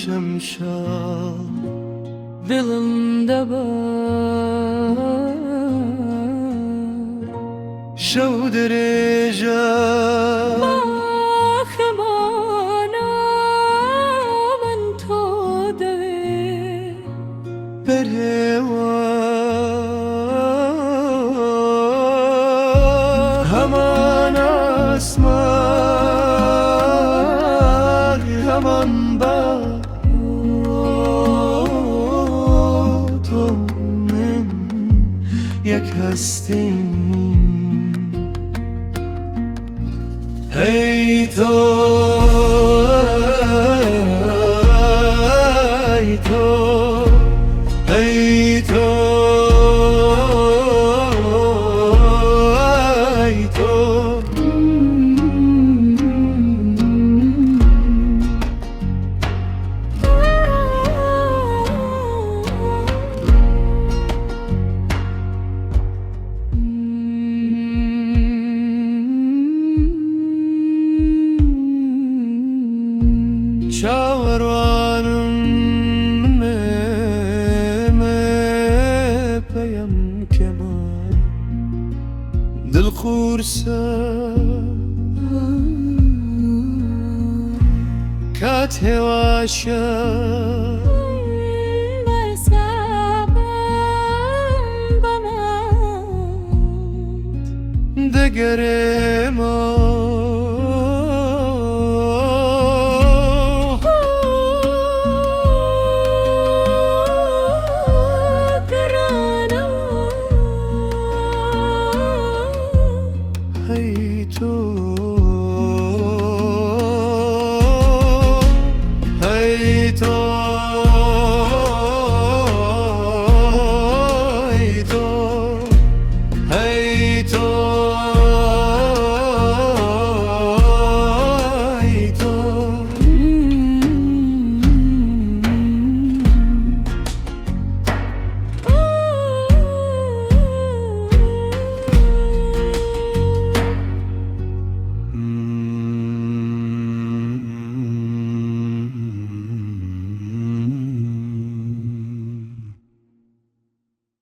şemşal Dilinde var شو درجة ما خمانا من تو دوی برهوا همان اسمان همان باد تو من یک هستیم ای تو ای تو ای تو ای تو چاوەڕوانم پێم کەمە دڵخورسە کات هێواشە بەسابم بەمات دەگەرێمە ای تو ای تو